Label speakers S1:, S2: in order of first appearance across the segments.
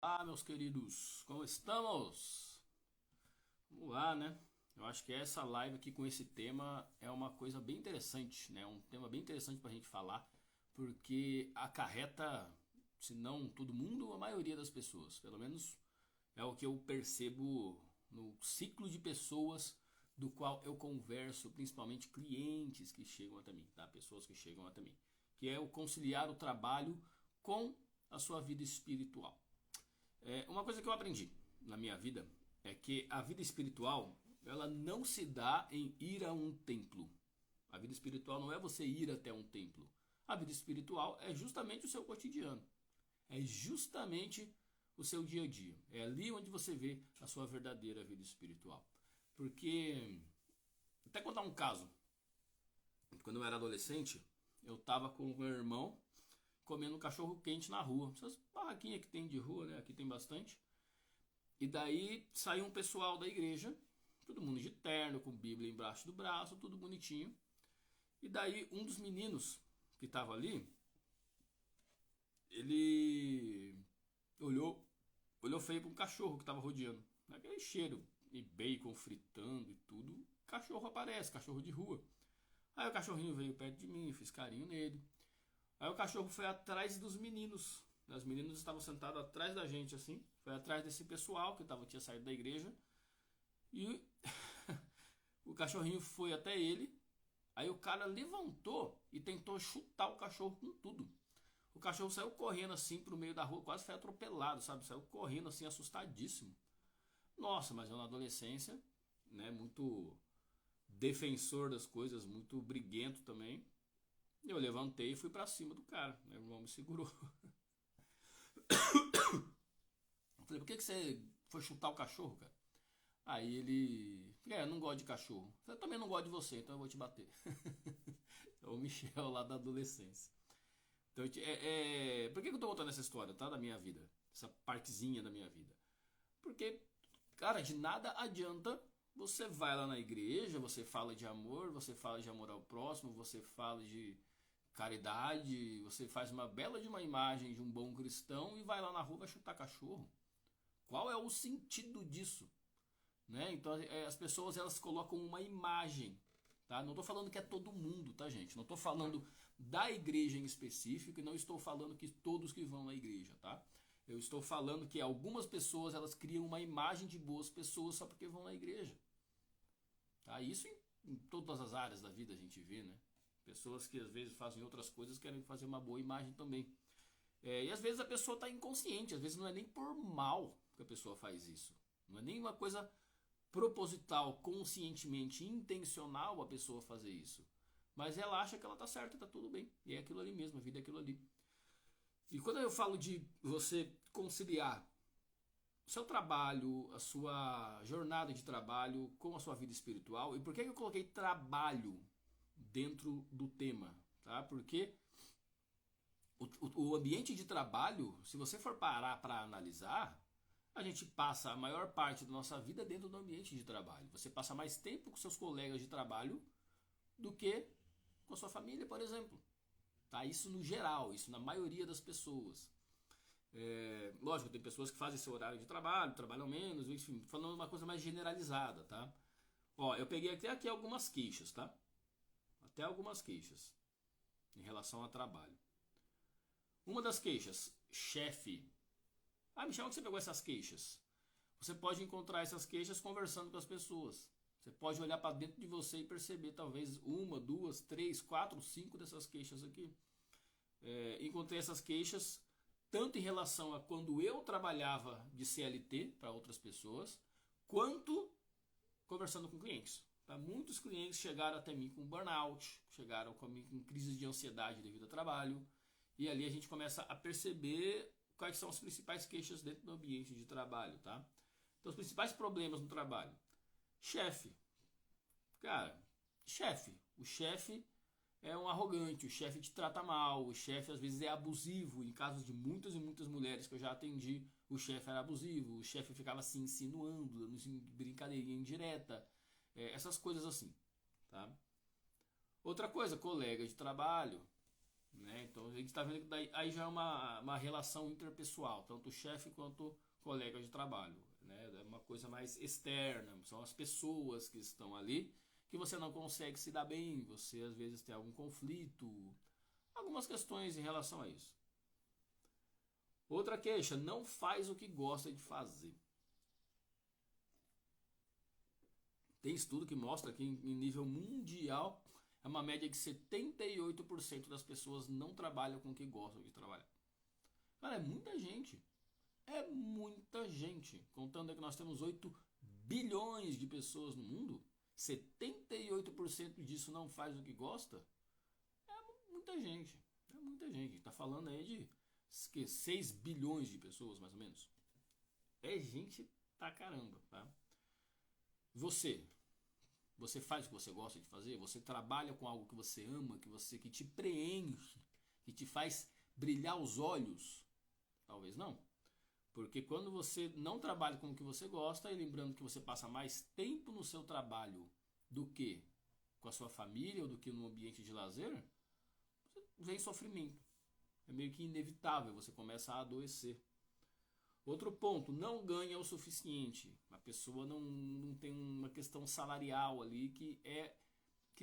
S1: Olá, meus queridos, como estamos? Vamos lá, né? Eu acho que essa live aqui com esse tema é uma coisa bem interessante, né? Um tema bem interessante pra gente falar, porque acarreta, se não todo mundo, a maioria das pessoas. Pelo menos é o que eu percebo no ciclo de pessoas do qual eu converso, principalmente clientes que chegam até mim, tá? Pessoas que chegam até mim, que é o conciliar o trabalho com a sua vida espiritual. Uma coisa que eu aprendi na minha vida é que a vida espiritual ela não se dá em ir a um templo. A vida espiritual não é você ir até um templo. A vida espiritual é justamente o seu cotidiano. É justamente o seu dia a dia. É ali onde você vê a sua verdadeira vida espiritual. Porque, até contar um caso. Quando eu era adolescente, eu estava com o meu irmão comendo cachorro quente na rua. Essas barraquinhas que tem de rua, né? Aqui tem bastante. E daí saiu um pessoal da igreja, todo mundo de terno, com Bíblia embaixo do braço, tudo bonitinho. E daí um dos meninos que estava ali, ele olhou feio para um cachorro que estava rodeando. Aquele cheiro e bacon fritando e tudo. Cachorro aparece, cachorro de rua. Aí o cachorrinho veio perto de mim, fiz carinho nele. Aí o cachorro foi atrás dos meninos. Os meninos estavam sentados atrás da gente, assim. Foi atrás desse pessoal que tinha saído da igreja. E o cachorrinho foi até ele. Aí o cara levantou e tentou chutar o cachorro com tudo. O cachorro saiu correndo assim pro meio da rua, quase foi atropelado, sabe? Saiu correndo assim, assustadíssimo. Nossa, mas eu na adolescência, né, muito defensor das coisas, muito briguento também. Eu levantei e fui pra cima do cara. Meu irmão me segurou. Eu falei, por que você foi chutar o cachorro, cara? Aí ele. Eu não gosto de cachorro. Eu falei, eu também não gosto de você, então eu vou te bater. É o Michel lá da adolescência. Então, por que eu tô contando essa história, tá? Da minha vida. Essa partezinha da minha vida. Porque, cara, de nada adianta você vai lá na igreja, você fala de amor, você fala de amor ao próximo, você fala de caridade, você faz uma bela de uma imagem de um bom cristão e vai lá na rua e vai chutar cachorro. Qual é o sentido disso? Né? Então as pessoas elas colocam uma imagem, tá? Não estou falando que é todo mundo, tá, gente? Não estou falando da igreja em específico e não estou falando que todos que vão na igreja, tá? Eu estou falando que algumas pessoas elas criam uma imagem de boas pessoas só porque vão na igreja, tá? Isso em todas as áreas da vida a gente vê, né? Pessoas que às vezes fazem outras coisas querem fazer uma boa imagem também. E às vezes a pessoa está inconsciente, às vezes não é nem por mal que a pessoa faz isso. Não é nem uma coisa proposital, conscientemente, intencional a pessoa fazer isso. Mas ela acha que ela tá certa, tá tudo bem. E é aquilo ali mesmo, a vida é aquilo ali. E quando eu falo de você conciliar o seu trabalho, a sua jornada de trabalho com a sua vida espiritual, e por que eu coloquei trabalho dentro do tema? Tá? Porque o ambiente de trabalho, se você for parar para analisar, a gente passa a maior parte da nossa vida dentro do ambiente de trabalho. Você passa mais tempo com seus colegas de trabalho do que com a sua família, por exemplo. Tá? Isso no geral, isso na maioria das pessoas. Lógico, tem pessoas que fazem seu horário de trabalho, trabalham menos, enfim, falando uma coisa mais generalizada, tá? Ó, eu peguei até aqui algumas queixas, tá? Até algumas queixas em relação ao trabalho. Uma das queixas, chefe. Ah, Michel, onde você pegou essas queixas? Você pode encontrar essas queixas conversando com as pessoas. Você pode olhar para dentro de você e perceber talvez uma, duas, três, quatro, cinco dessas queixas aqui. Encontrei essas queixas tanto em relação a quando eu trabalhava de CLT para outras pessoas, quanto conversando com clientes. Tá? Muitos clientes chegaram até mim com burnout, chegaram comigo com crises de ansiedade devido ao trabalho, e ali a gente começa a perceber quais são as principais queixas dentro do ambiente de trabalho, tá? Então, os principais problemas no trabalho. Chefe. Cara, chefe. O chefe é um arrogante, o chefe te trata mal, o chefe às vezes é abusivo. Em casos de muitas e muitas mulheres que eu já atendi, o chefe era abusivo, o chefe ficava se insinuando, dando brincadeirinha indireta, essas coisas assim, tá? Outra coisa, colega de trabalho. né? Então a gente está vendo que aí já é uma relação interpessoal, tanto o chefe quanto colega de trabalho, né? É uma coisa mais externa, são as pessoas que estão ali que você não consegue se dar bem, você às vezes tem algum conflito, algumas questões em relação a isso. Outra queixa, não faz o que gosta de fazer. Tem estudo que mostra que em nível mundial é uma média de 78% das pessoas não trabalham com o que gostam de trabalhar. Cara, é muita gente. É muita gente. Contando que nós temos 8 bilhões de pessoas no mundo, 78% disso não faz o que gosta. É muita gente. É muita gente. Tá falando aí de 6 bilhões de pessoas, mais ou menos. É gente pra caramba, tá? Você faz o que você gosta de fazer? Você trabalha com algo que você ama, que te preenche, que te faz brilhar os olhos? Talvez não. Porque quando você não trabalha com o que você gosta, e lembrando que você passa mais tempo no seu trabalho do que com a sua família ou do que no ambiente de lazer, vem sofrimento. É meio que inevitável, você começa a adoecer. Outro ponto, não ganha o suficiente. A pessoa não tem uma questão salarial ali que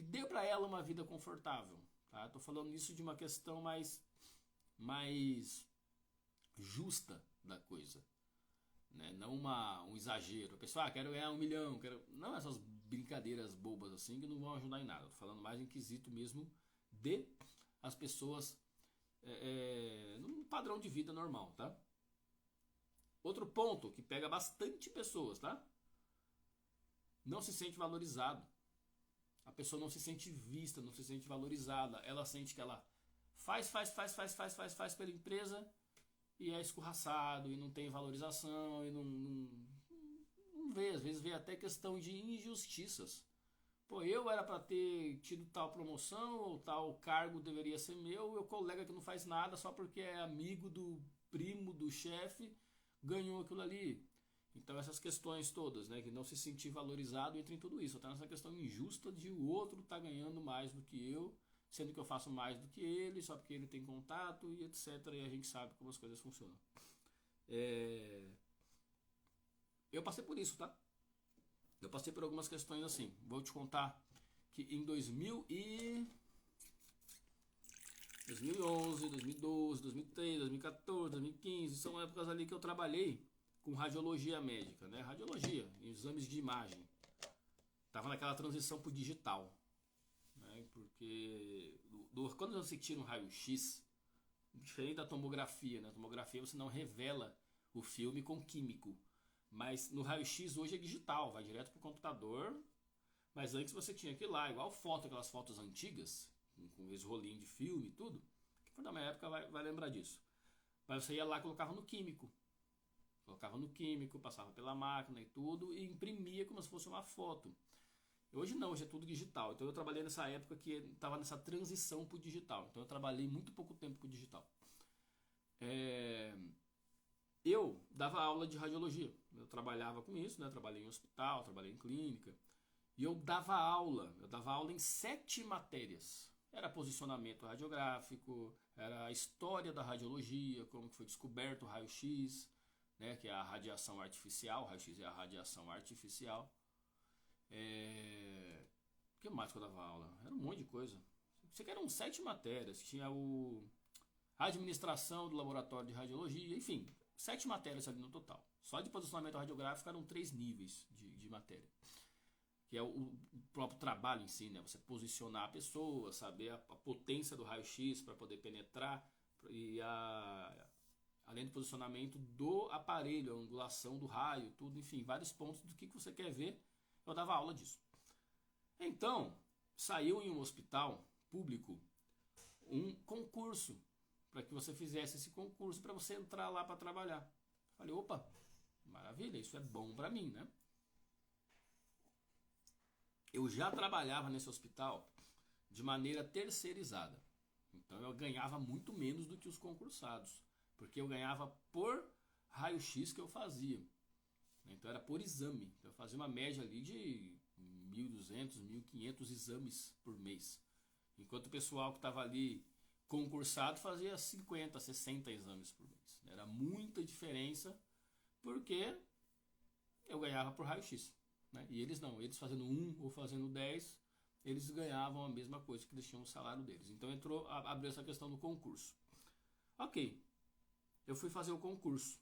S1: dê para ela uma vida confortável. Tá? Tô falando isso de uma questão mais justa da coisa, né? Não um exagero. A pessoa, quero ganhar 1 milhão, não essas brincadeiras bobas assim que não vão ajudar em nada. Tô falando mais em quesito mesmo de as pessoas num padrão de vida normal, tá? Outro ponto que pega bastante pessoas, tá? Não se sente valorizado. A pessoa não se sente vista, não se sente valorizada. Ela sente que ela faz pela empresa e é escorraçado e não tem valorização e não vê. Às vezes vê até questão de injustiças. Pô, eu era para ter tido tal promoção ou tal cargo deveria ser meu, e o colega que não faz nada só porque é amigo do primo do chefe ganhou aquilo ali. Então essas questões todas, né, que não se sentir valorizado, entra em tudo isso. Até nessa questão injusta de o outro tá ganhando mais do que eu, sendo que eu faço mais do que ele, só porque ele tem contato e etc. E a gente sabe como as coisas funcionam. Eu passei por isso, tá? Eu passei por algumas questões assim. Vou te contar que em 2011, 2012, 2013, 2014, 2015, são épocas ali que eu trabalhei com radiologia médica, né? Radiologia, exames de imagem. Tava naquela transição pro digital, né? Porque quando você tira um raio-x, diferente da tomografia, né? A tomografia você não revela o filme com químico, mas no raio-x hoje é digital, vai direto pro computador. Mas antes você tinha que ir lá, igual foto, aquelas fotos antigas, com esse rolinho de filme e tudo. Quem for da minha época vai lembrar disso. Mas você ia lá e colocava no químico. Colocava no químico, passava pela máquina e tudo, e imprimia como se fosse uma foto. Hoje não, hoje é tudo digital. Então eu trabalhei nessa época que estava nessa transição para o digital. Então eu trabalhei muito pouco tempo com o digital. Eu dava aula de radiologia. Eu trabalhava com isso, né? Trabalhei em hospital, trabalhei em clínica. E eu dava aula em 7 matérias. Era posicionamento radiográfico, era a história da radiologia, como foi descoberto o raio-x, né, que é a radiação artificial, o raio-x é a radiação artificial. O que mais que eu dava aula? Era um monte de coisa. Isso aqui eram 7 matérias. Tinha a administração do laboratório de radiologia, enfim, 7 matérias ali no total. Só de posicionamento radiográfico eram 3 níveis de matéria. Que é o próprio trabalho em si, né? Você posicionar a pessoa, saber a potência do raio-x para poder penetrar, e além do posicionamento do aparelho, a angulação do raio, tudo, enfim, vários pontos do que você quer ver, eu dava aula disso. Então, saiu em um hospital público um concurso para que você fizesse esse concurso para você entrar lá para trabalhar. Falei, opa, maravilha, isso é bom para mim, né? Eu já trabalhava nesse hospital de maneira terceirizada. Então eu ganhava muito menos do que os concursados, porque eu ganhava por raio-x que eu fazia. Então era por exame. Então eu fazia uma média ali de 1.200, 1.500 exames por mês. Enquanto o pessoal que estava ali concursado fazia 50, 60 exames por mês. Era muita diferença, porque eu ganhava por raio-x, né? E eles não, eles fazendo 1 ou fazendo 10, eles ganhavam a mesma coisa, que eles tinham o salário deles. Então abriu essa questão do concurso. Ok, eu fui fazer o concurso.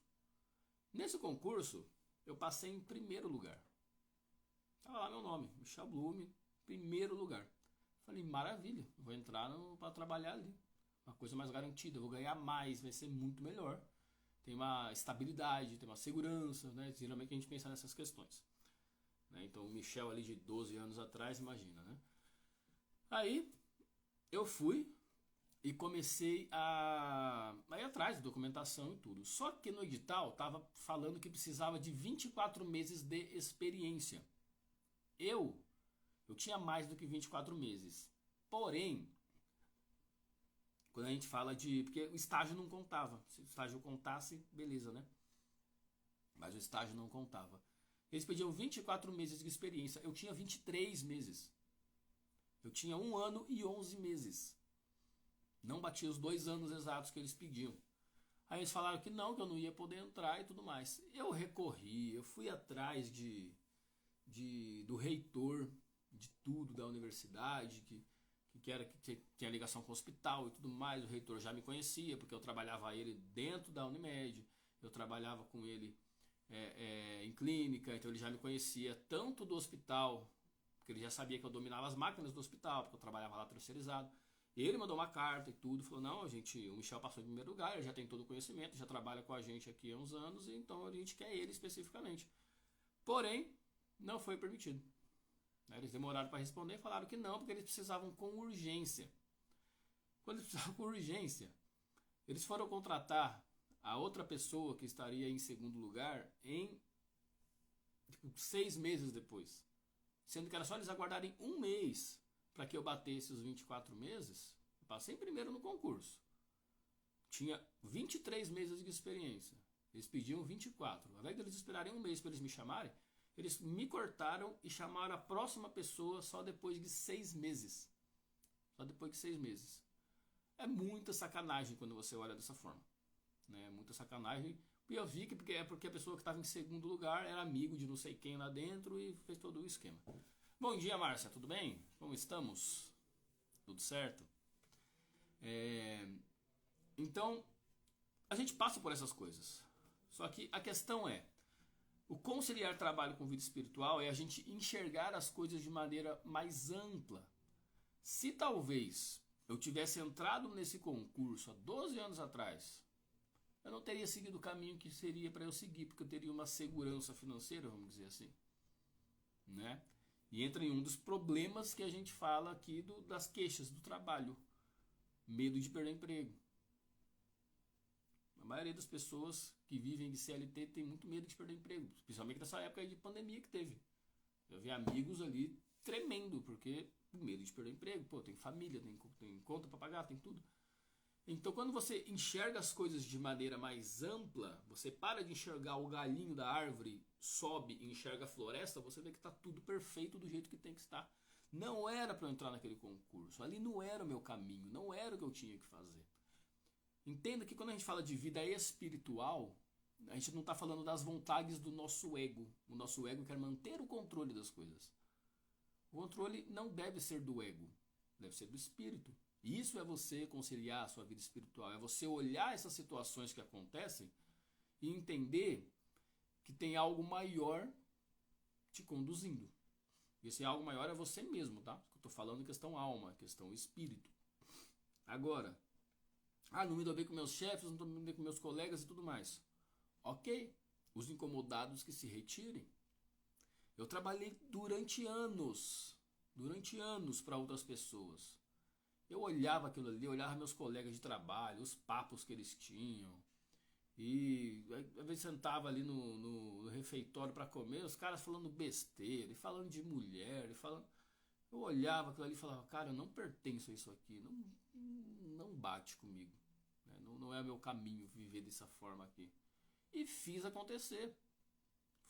S1: Nesse concurso, eu passei em primeiro lugar. Estava lá meu nome, Michel Blume, primeiro lugar. Falei, maravilha, vou entrar para trabalhar ali. Uma coisa mais garantida, eu vou ganhar mais, vai ser muito melhor. Tem uma estabilidade, tem uma segurança, né? Geralmente a gente pensa nessas questões, né? Então o Michel ali de 12 anos atrás, imagina, né? Aí eu fui e comecei a ir atrás de documentação e tudo. Só que no edital tava falando que precisava de 24 meses de experiência. Eu tinha mais do que 24 meses. Porém, quando a gente fala de... Porque o estágio não contava. Se o estágio contasse, beleza, né? Mas o estágio não contava. Eles pediam 24 meses de experiência. Eu tinha 23 meses. Eu tinha 1 ano e 11 meses. Não batia os 2 anos exatos que eles pediam. Aí eles falaram que não, que eu não ia poder entrar e tudo mais. Eu recorri, eu fui atrás do reitor de tudo da universidade, que tinha ligação com o hospital e tudo mais. O reitor já me conhecia, porque eu trabalhava ele dentro da Unimed, eu trabalhava com ele em clínica, então ele já me conhecia tanto do hospital, porque ele já sabia que eu dominava as máquinas do hospital, porque eu trabalhava lá terceirizado. Ele mandou uma carta e tudo, falou, não, o Michel passou em primeiro lugar, ele já tem todo o conhecimento, já trabalha com a gente aqui há uns anos, então a gente quer ele especificamente. Porém, não foi permitido. Eles demoraram para responder e falaram que não, porque eles precisavam com urgência. Quando eles precisavam com urgência, eles foram contratar a outra pessoa que estaria em segundo lugar em 6 meses depois. Sendo que era só eles aguardarem 1 mês para que eu batesse os 24 meses. Eu passei primeiro no concurso. Tinha 23 meses de experiência. Eles pediam 24. Ao invés de eles esperarem 1 mês para eles me chamarem, eles me cortaram e chamaram a próxima pessoa só depois de 6 meses. Só depois de 6 meses. É muita sacanagem quando você olha dessa forma, né? Muita sacanagem. E eu vi que porque a pessoa que estava em segundo lugar era amigo de não sei quem lá dentro e fez todo o esquema. Bom dia, Márcia, tudo bem? Como estamos? Tudo certo? Então, a gente passa por essas coisas. Só que a questão é, o conciliar trabalho com vida espiritual é a gente enxergar as coisas de maneira mais ampla. Se talvez eu tivesse entrado nesse concurso há 12 anos atrás, eu não teria seguido o caminho que seria para eu seguir, porque eu teria uma segurança financeira, vamos dizer assim, né? E entra em um dos problemas que a gente fala aqui das queixas do trabalho. Medo de perder emprego. A maioria das pessoas que vivem de CLT tem muito medo de perder emprego, especialmente nessa época de pandemia que teve. Eu vi amigos ali tremendo, porque medo de perder emprego. Pô, tem família, tem conta para pagar, tem tudo. Então, quando você enxerga as coisas de maneira mais ampla, você para de enxergar o galinho da árvore, sobe e enxerga a floresta, você vê que está tudo perfeito do jeito que tem que estar. Não era para eu entrar naquele concurso, ali não era o meu caminho, não era o que eu tinha que fazer. Entenda que quando a gente fala de vida espiritual, a gente não está falando das vontades do nosso ego. O nosso ego quer manter o controle das coisas. O controle não deve ser do ego, deve ser do espírito. Isso é você conciliar a sua vida espiritual, é você olhar essas situações que acontecem e entender que tem algo maior te conduzindo. E esse algo maior é você mesmo, tá? Eu estou falando em questão alma, questão espírito. Agora, não me dou bem com meus chefes, não estou me dando bem com meus colegas e tudo mais. Ok, os incomodados que se retirem. Eu trabalhei durante anos para outras pessoas. Eu olhava aquilo ali, eu olhava meus colegas de trabalho, os papos que eles tinham. E às vezes sentava ali no refeitório para comer, os caras falando besteira, e falando de mulher, e falando... Eu olhava aquilo ali e falava, cara, eu não pertenço a isso aqui, não bate comigo, né? Não é meu caminho viver dessa forma aqui. E fiz acontecer.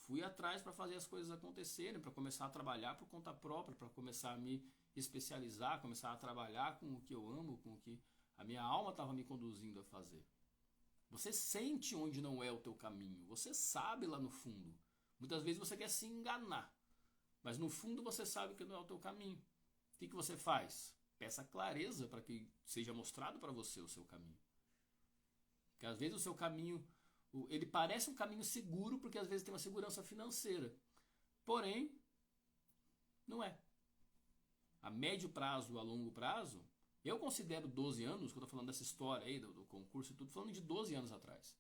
S1: Fui atrás para fazer as coisas acontecerem, para começar a trabalhar por conta própria, para começar a me especializar, começar a trabalhar com o que eu amo, com o que A minha alma estava me conduzindo a fazer. Você sente onde não é o teu caminho. Você sabe lá no fundo. Muitas vezes você quer se enganar. Mas no fundo você sabe que não é o teu caminho. O que você faz? Peça clareza para que seja mostrado para você o seu caminho. Porque às vezes o seu caminho, ele parece um caminho seguro, porque às vezes tem uma segurança financeira. Porém, não é. A médio prazo, a longo prazo, eu considero 12 anos, quando eu estou falando dessa história aí, do concurso e tudo, falando de 12 anos atrás.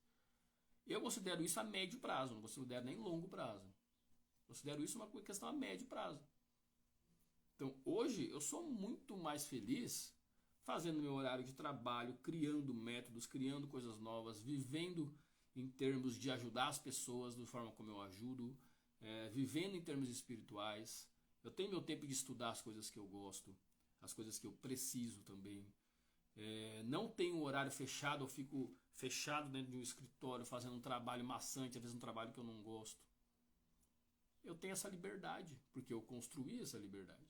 S1: Eu considero isso a médio prazo, não considero nem longo prazo. Considero isso uma questão a médio prazo. Então, hoje, eu sou muito mais feliz fazendo meu horário de trabalho, criando métodos, criando coisas novas, vivendo em termos de ajudar as pessoas da forma como eu ajudo, vivendo em termos espirituais. Eu tenho meu tempo de estudar as coisas que eu gosto, as coisas que eu preciso também. Não tenho um horário fechado, eu fico fechado dentro de um escritório fazendo um trabalho maçante, às vezes um trabalho que eu não gosto. Eu tenho essa liberdade, porque eu construí essa liberdade.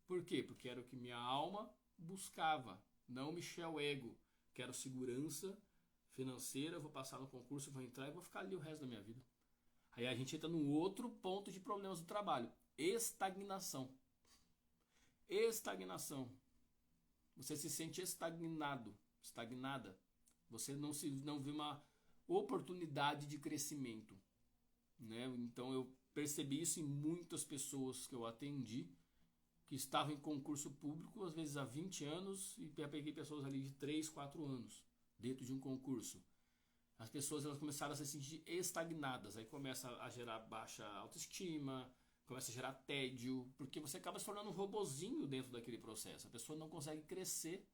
S1: Por quê? Porque era o que minha alma buscava, não Michel Ego. Quero segurança financeira, vou passar no concurso, vou entrar e vou ficar ali o resto da minha vida. Aí a gente entra num outro ponto de problemas do trabalho. Estagnação. Estagnação. Você se sente estagnado, estagnada. Você não vê uma oportunidade de crescimento, né? Então eu percebi isso em muitas pessoas que eu atendi, que estavam em concurso público, às vezes há 20 anos, e já peguei pessoas ali de 3, 4 anos, dentro de um concurso. As pessoas elas começaram a se sentir estagnadas, aí começa a gerar baixa autoestima, começa a gerar tédio, porque você acaba se tornando um robozinho dentro daquele processo. A pessoa não consegue crescer.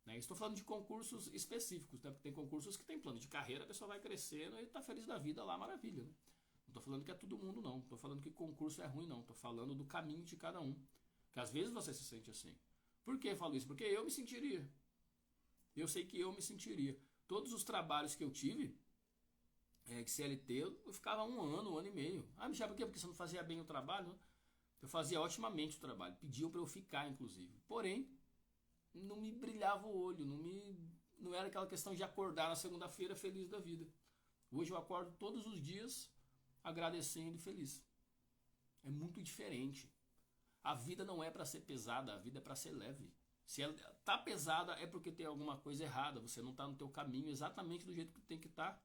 S1: Né? Estou falando de concursos específicos, né? Porque tem concursos que tem plano de carreira, a pessoa vai crescendo e está feliz da vida lá, maravilha. Né? Não estou falando que é todo mundo, não. Estou falando que concurso é ruim, não. Estou falando do caminho de cada um. Que às vezes você se sente assim. Por que eu falo isso? Porque eu me sentiria. Eu sei que eu me sentiria. Todos os trabalhos que eu tive, de CLT, eu ficava um ano e meio. Ah, Michel, por quê? Porque você não fazia bem o trabalho? Eu fazia otimamente o trabalho. Pediam para eu ficar, inclusive. Porém, não me brilhava o olho. Não era aquela questão de acordar na segunda-feira feliz da vida. Hoje eu acordo todos os dias agradecendo e feliz. É muito diferente. A vida não é para ser pesada, a vida é para ser leve. Se ela tá pesada é porque tem alguma coisa errada, você não está no teu caminho exatamente do jeito que tem que estar.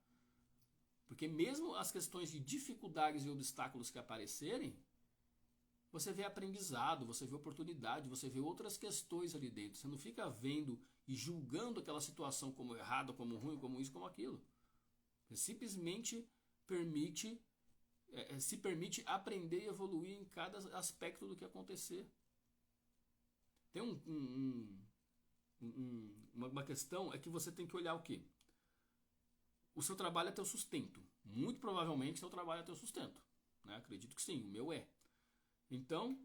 S1: Porque mesmo as questões de dificuldades e obstáculos que aparecerem, você vê aprendizado, você vê oportunidade, você vê outras questões ali dentro. Você não fica vendo e julgando aquela situação como errada, como ruim, como isso, como aquilo. Você simplesmente se permite aprender e evoluir em cada aspecto do que acontecer. Tem uma questão é que você tem que olhar o quê? O seu trabalho é teu sustento. Muito provavelmente seu trabalho é teu sustento. Né? Acredito que sim, o meu é. Então,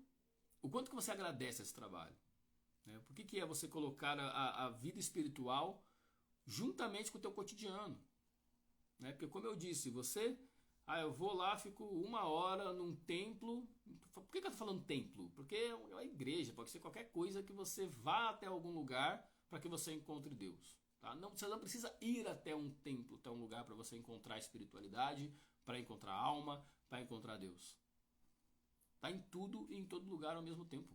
S1: o quanto que você agradece esse trabalho? Né? Por que é você colocar a vida espiritual juntamente com o teu cotidiano? Né? Porque como eu disse, eu vou lá, fico 1 hora num templo. Por que eu estou falando templo? Porque é uma igreja, pode ser qualquer coisa que você vá até algum lugar para que você encontre Deus. Tá? Você não precisa ir até um templo, até um lugar para você encontrar espiritualidade, para encontrar alma, para encontrar Deus. Está em tudo e em todo lugar ao mesmo tempo.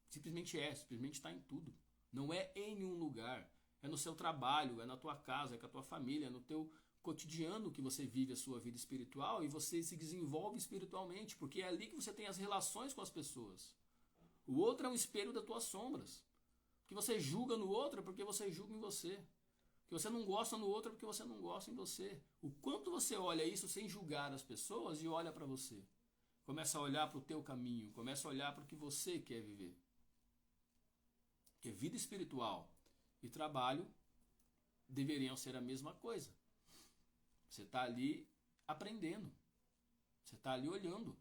S1: Simplesmente está em tudo. Não é em um lugar, é no seu trabalho, é na tua casa, é com a tua família, é no teu cotidiano que você vive a sua vida espiritual e você se desenvolve espiritualmente, porque é ali que você tem as relações com as pessoas. O outro é um espelho das tuas sombras. O que você julga no outro é porque você julga em você. O que você não gosta no outro é porque você não gosta em você. O quanto você olha isso sem julgar as pessoas e olha para você. Começa a olhar para o teu caminho, começa a olhar para o que você quer viver. Porque vida espiritual e trabalho deveriam ser a mesma coisa. Você está ali aprendendo. Você está ali olhando.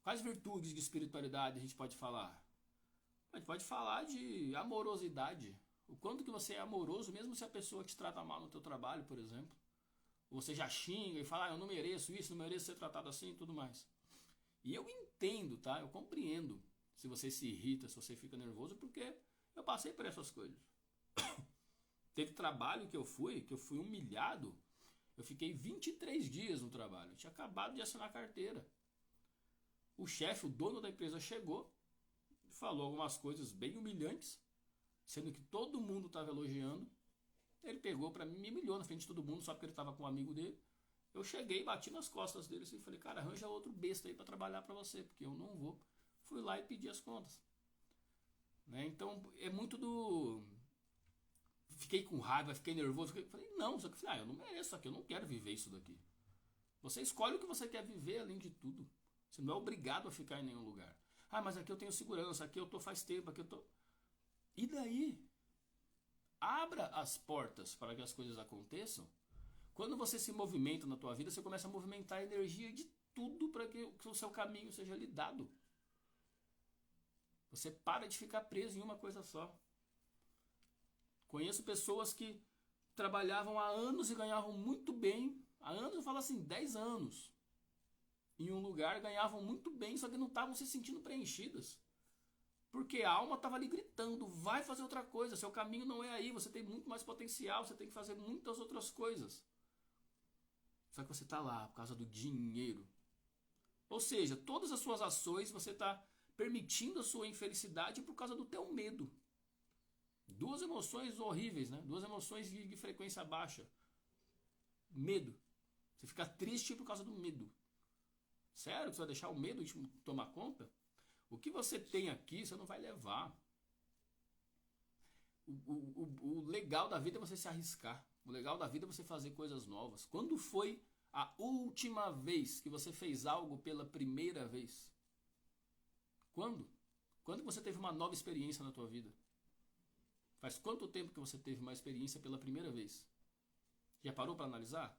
S1: Quais virtudes de espiritualidade a gente pode falar? A gente pode falar de amorosidade. O quanto que você é amoroso, mesmo se a pessoa te trata mal no teu trabalho, por exemplo. Ou você já xinga e fala, eu não mereço isso, não mereço ser tratado assim e tudo mais. E eu entendo, tá? Eu compreendo se você se irrita, se você fica nervoso, porque Eu passei por essas coisas. Teve trabalho que eu fui humilhado. Eu fiquei 23 dias no trabalho. Eu tinha acabado de assinar a carteira. O chefe, o dono da empresa, chegou, falou algumas coisas bem humilhantes, sendo que todo mundo estava elogiando. Ele pegou para mim, me humilhou na frente de todo mundo, só porque ele estava com um amigo dele. Eu cheguei, bati nas costas dele e falei, cara, arranja outro besta aí para trabalhar para você, porque eu não vou. Fui lá e pedi as contas. Né? Então, é muito do... Fiquei com raiva, fiquei nervoso. Falei, não, só que eu não mereço isso aqui, eu não quero viver isso daqui. Você escolhe o que você quer viver além de tudo. Você não é obrigado a ficar em nenhum lugar. Ah, mas aqui eu tenho segurança, aqui eu tô faz tempo, aqui eu tô... E daí? Abra as portas para que as coisas aconteçam. Quando você se movimenta na tua vida, você começa a movimentar a energia de tudo para que o seu caminho seja lhe dado. Você para de ficar preso em uma coisa só. Conheço pessoas que trabalhavam há anos e ganhavam muito bem. Há anos, eu falo assim, 10 anos. Em um lugar, ganhavam muito bem, só que não estavam se sentindo preenchidas. Porque a alma estava ali gritando, vai fazer outra coisa, seu caminho não é aí, você tem muito mais potencial, você tem que fazer muitas outras coisas. Só que você está lá por causa do dinheiro. Ou seja, todas as suas ações você está permitindo a sua infelicidade por causa do teu medo. Duas emoções horríveis, né? Duas emoções de frequência baixa. Medo. Você fica triste por causa do medo. Sério que você vai deixar o medo de tomar conta? O que você tem aqui, você não vai levar. O legal da vida é você se arriscar. O legal da vida é você fazer coisas novas. Quando foi a última vez que você fez algo pela primeira vez? Quando? Quando você teve uma nova experiência na tua vida? Faz quanto tempo que você teve uma experiência pela primeira vez? Já parou para analisar?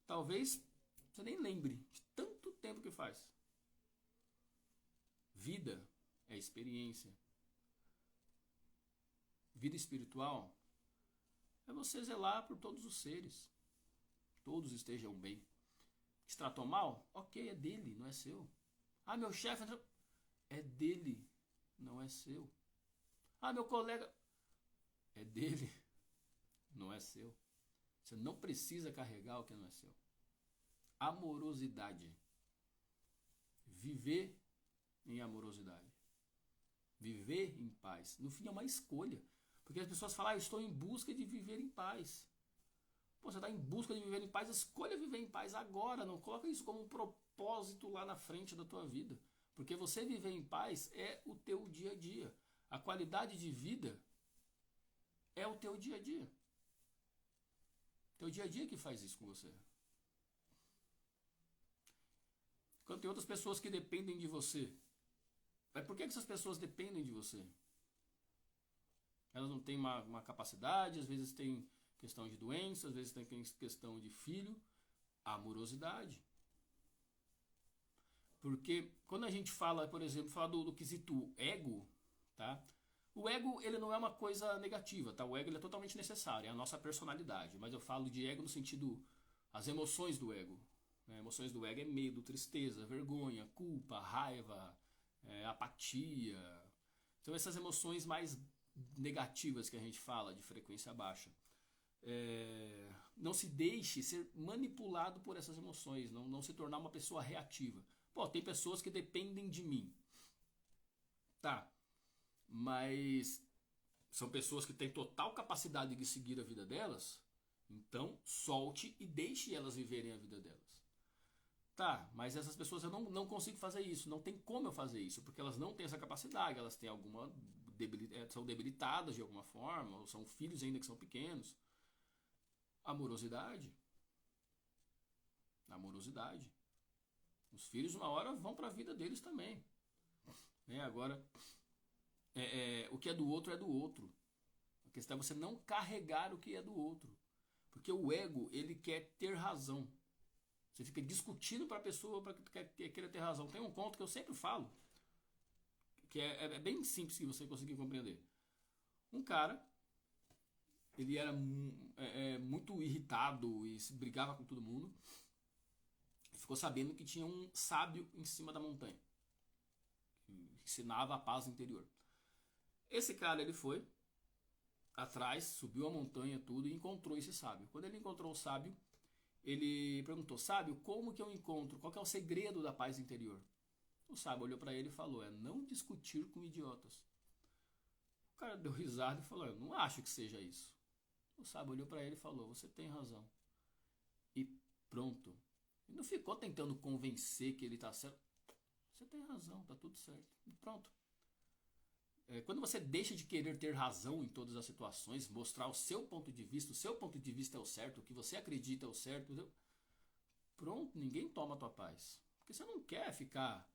S1: Talvez você nem lembre de tanto tempo que faz. Vida é experiência. Vida espiritual é você zelar por todos os seres. Todos estejam bem. Se tratou mal? Ok, é dele, não é seu. Ah, meu chefe é dele, não é seu. Ah, meu colega é dele, não é seu. Você não precisa carregar o que não é seu. Amorosidade. Viver em amorosidade. Viver em paz. No fim é uma escolha. Porque as pessoas falam, eu estou em busca de viver em paz. Pô, você está em busca de viver em paz, escolha viver em paz agora. Não coloca isso como um propósito lá na frente da tua vida. Porque você viver em paz é o teu dia a dia. A qualidade de vida é o teu dia a dia. Teu dia a dia que faz isso com você. Quando tem outras pessoas que dependem de você. Mas por que essas pessoas dependem de você? Elas não têm uma capacidade, às vezes tem questão de doença, às vezes tem questão de filho. Amorosidade. Porque quando a gente fala, por exemplo, do quesito ego, tá? O ego, ele não é uma coisa negativa, tá? O ego ele é totalmente necessário, é a nossa personalidade. Mas eu falo de ego no sentido, as emoções do ego. Né? Emoções do ego é medo, tristeza, vergonha, culpa, raiva, apatia. São essas emoções mais negativas que a gente fala, de frequência baixa. Não se deixe ser manipulado por essas emoções, não se tornar uma pessoa reativa. Pô, tem pessoas que dependem de mim. Tá, mas são pessoas que têm total capacidade de seguir a vida delas, então solte e deixe elas viverem a vida delas. Tá, mas essas pessoas eu não consigo fazer isso, não tem como eu fazer isso, porque elas não têm essa capacidade, elas têm alguma são debilitadas de alguma forma, ou são filhos ainda que são pequenos. Amorosidade. Amorosidade. Os filhos uma hora vão para a vida deles também. Agora, o que é do outro é do outro. A questão é você não carregar o que é do outro. Porque o ego, ele quer ter razão. Você fica discutindo para a pessoa para que queira ter razão. Tem um conto que eu sempre falo, que é bem simples que você conseguir compreender. Um cara, ele era muito irritado e se brigava com todo mundo. Ficou sabendo que tinha um sábio em cima da montanha, que ensinava a paz interior. Esse cara, ele foi atrás, subiu a montanha, tudo, e encontrou esse sábio. Quando ele encontrou o sábio, ele perguntou: sábio, como que eu encontro? Qual que é o segredo da paz interior? O sábio olhou para ele e falou: é não discutir com idiotas. O cara deu risada e falou: eu não acho que seja isso. O sábio olhou para ele e falou: você tem razão. E pronto. Ele não ficou tentando convencer que ele está certo. Você tem razão, tá tudo certo. E pronto. Quando você deixa de querer ter razão em todas as situações, mostrar o seu ponto de vista, o seu ponto de vista é o certo, o que você acredita é o certo, pronto, ninguém toma a tua paz. Porque você não quer ficar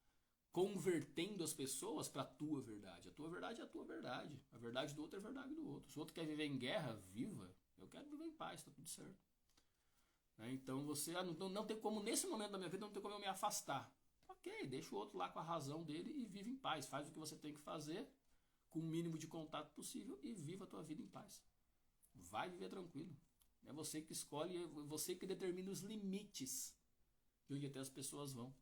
S1: convertendo as pessoas para a tua verdade. A tua verdade é a tua verdade. A verdade do outro é a verdade do outro. Se o outro quer viver em guerra, viva. Eu quero viver em paz, tá tudo certo. Então você não tem como, nesse momento da minha vida, não tem como eu me afastar. Ok, deixa o outro lá com a razão dele e vive em paz. Faz o que você tem que fazer com o mínimo de contato possível e viva a tua vida em paz. Vai viver tranquilo. É você que escolhe, é você que determina os limites de onde até as pessoas vão.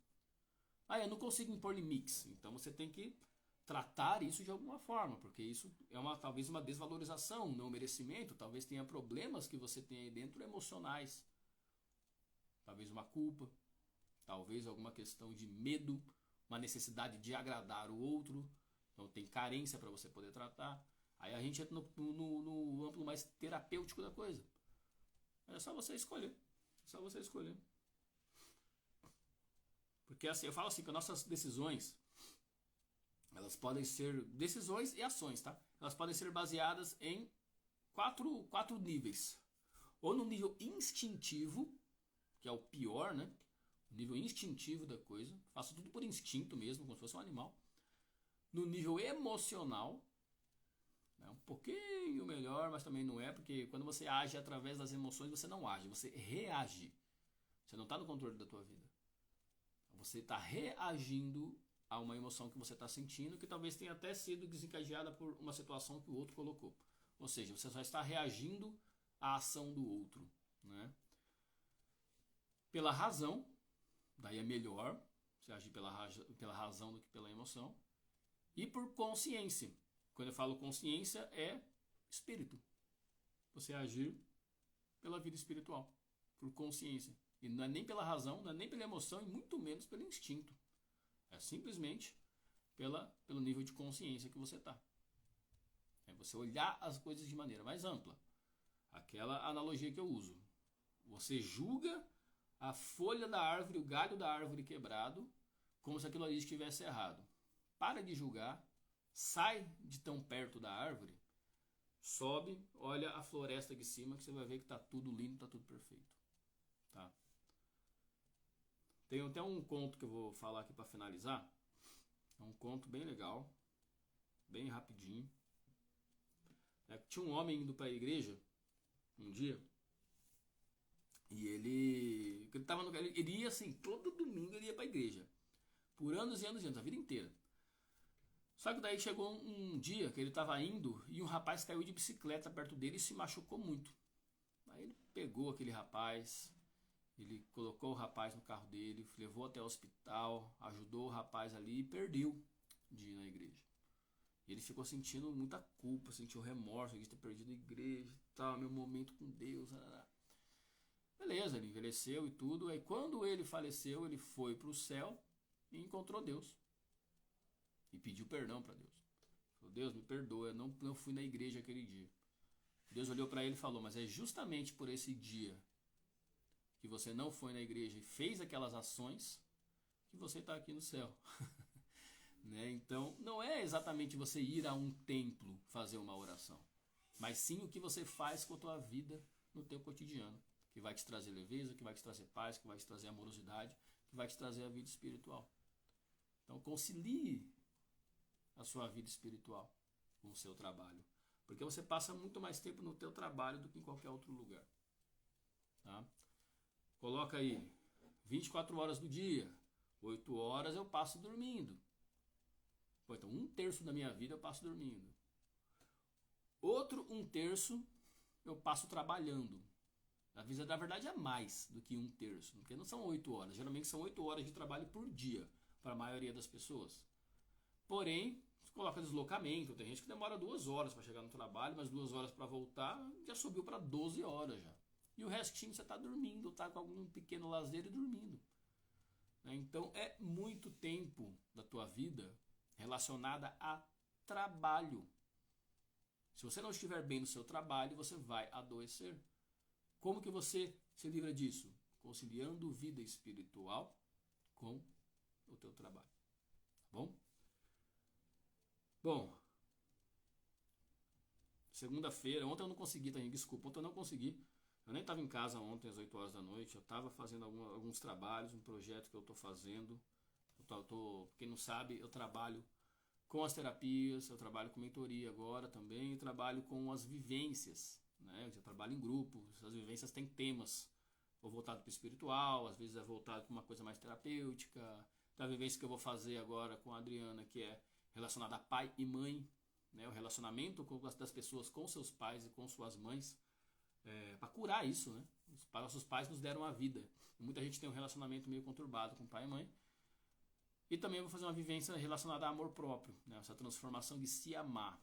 S1: Eu não consigo impor limites. Então você tem que tratar isso de alguma forma, porque isso é talvez uma desvalorização, um não merecimento, talvez tenha problemas que você tem aí dentro emocionais. Talvez uma culpa, talvez alguma questão de medo, uma necessidade de agradar o outro. Então tem carência para você poder tratar. Aí a gente entra no amplo mais terapêutico da coisa. É só você escolher. É só você escolher. Porque assim, eu falo assim que as nossas decisões, elas podem ser decisões e ações, tá? Elas podem ser baseadas em quatro níveis. Ou no nível instintivo, que é o pior, né? O nível instintivo da coisa. Faço tudo por instinto mesmo, como se fosse um animal. No nível emocional, né? Um pouquinho melhor, mas também não é, porque quando você age através das emoções, você não age, você reage. Você não está no controle da tua vida. Você está reagindo a uma emoção que você está sentindo, que talvez tenha até sido desencadeada por uma situação que o outro colocou. Ou seja, você só está reagindo à ação do outro, né? Pela razão, daí é melhor você agir pela razão do que pela emoção. E por consciência. Quando eu falo consciência, é espírito. Você agir pela vida espiritual, por consciência. E não é nem pela razão, não é nem pela emoção e muito menos pelo instinto. É simplesmente pelo nível de consciência que você está. É você olhar as coisas de maneira mais ampla. Aquela analogia que eu uso. Você julga a folha da árvore, o galho da árvore quebrado, como se aquilo ali estivesse errado. Para de julgar, sai de tão perto da árvore, sobe, olha a floresta de cima que você vai ver que está tudo lindo, está tudo perfeito. Tá? Tem até um conto que eu vou falar aqui para finalizar. É um conto bem legal, bem rapidinho. Tinha um homem indo para a igreja um dia e ele ia assim, todo domingo ele ia para a igreja. Por anos e anos e anos, a vida inteira. Só que daí chegou um dia que ele estava indo e um rapaz caiu de bicicleta perto dele e se machucou muito. Aí ele pegou aquele rapaz, ele colocou o rapaz no carro dele, levou até o hospital, ajudou o rapaz ali e perdeu de ir na igreja. E ele ficou sentindo muita culpa, sentiu remorso de ter perdido a igreja e tal, meu momento com Deus. Beleza, ele envelheceu e tudo. Aí quando ele faleceu, ele foi para o céu e encontrou Deus. E pediu perdão para Deus. Falou: Deus, me perdoa, eu não fui na igreja aquele dia. Deus olhou para ele e falou: mas é justamente por esse dia que você não foi na igreja e fez aquelas ações que você está aqui no céu. Né? Então, não é exatamente você ir a um templo fazer uma oração, mas sim o que você faz com a tua vida no teu cotidiano, que vai te trazer leveza, que vai te trazer paz, que vai te trazer amorosidade, que vai te trazer a vida espiritual. Então, concilie a sua vida espiritual com o seu trabalho, porque você passa muito mais tempo no teu trabalho do que em qualquer outro lugar. Tá? Coloca aí 24 horas do dia, 8 horas eu passo dormindo. Então 1/3 da minha vida eu passo dormindo. Outro 1/3 eu passo trabalhando. Na verdade é mais do que 1/3, porque não são 8 horas. Geralmente são 8 horas de trabalho por dia para a maioria das pessoas. Porém, coloca deslocamento, tem gente que demora 2 horas para chegar no trabalho, mas 2 horas para voltar já subiu para 12 horas já. E o restinho você está dormindo, está com algum pequeno lazer e dormindo. Então é muito tempo da tua vida relacionada a trabalho. Se você não estiver bem no seu trabalho, você vai adoecer. Como que você se livra disso? Conciliando vida espiritual com o teu trabalho. Tá bom? Bom, segunda-feira, ontem eu não consegui, tá, desculpa, ontem eu não consegui. Eu nem estava em casa ontem às 8 horas da noite, eu estava fazendo alguns trabalhos, um projeto que eu estou fazendo. Quem não sabe, eu trabalho com as terapias, eu trabalho com mentoria agora também, e trabalho com as vivências, né? Eu trabalho em grupo, as vivências têm temas, ou voltado para o espiritual, às vezes é voltado para uma coisa mais terapêutica. Tem a vivência que eu vou fazer agora com a Adriana, que é relacionada a pai e mãe, né? O relacionamento das pessoas com seus pais e com suas mães, para curar isso, né? Os nossos pais nos deram a vida. Muita gente tem um relacionamento meio conturbado com pai e mãe. E também eu vou fazer uma vivência relacionada a amor próprio, né? Essa transformação de se amar,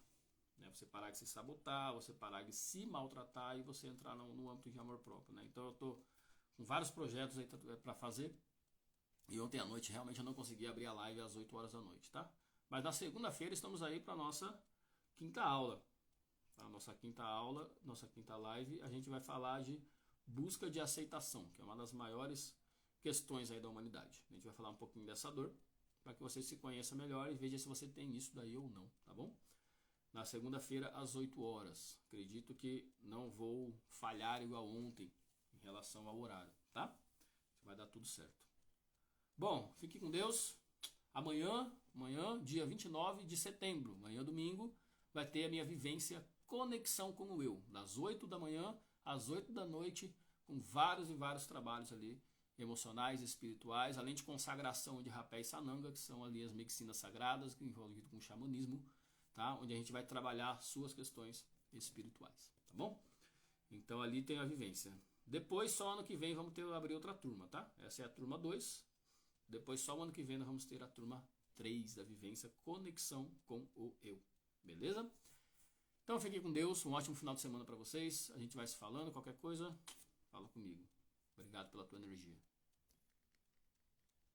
S1: né? Você parar de se sabotar, você parar de se maltratar e você entrar no âmbito de amor próprio, né? Então eu estou com vários projetos aí para fazer. E ontem à noite realmente eu não consegui abrir a live às 8 horas da noite, tá? Mas na segunda-feira estamos aí para a nossa quinta aula. A nossa quinta aula, nossa quinta live, a gente vai falar de busca de aceitação, que é uma das maiores questões aí da humanidade. A gente vai falar um pouquinho dessa dor, para que você se conheça melhor e veja se você tem isso daí ou não, tá bom? Na segunda-feira, às 8 horas. Acredito que não vou falhar igual ontem em relação ao horário, tá? Vai dar tudo certo. Bom, fique com Deus. Amanhã, dia 29 de setembro, amanhã domingo, vai ter a minha vivência Conexão com o Eu, das 8 da manhã às 8 da noite, com vários e vários trabalhos ali, emocionais, espirituais, além de consagração de rapé e sananga, que são ali as medicinas sagradas, que envolvem com o xamanismo, tá? Onde a gente vai trabalhar suas questões espirituais, tá bom? Então ali tem a vivência. Depois, só ano que vem, vamos abrir outra turma, tá? Essa é a turma 2. Depois, só o ano que vem, nós vamos ter a turma 3 da vivência Conexão com o Eu. Beleza? Então, fiquem com Deus. Um ótimo final de semana para vocês. A gente vai se falando. Qualquer coisa, fala comigo. Obrigado pela tua energia.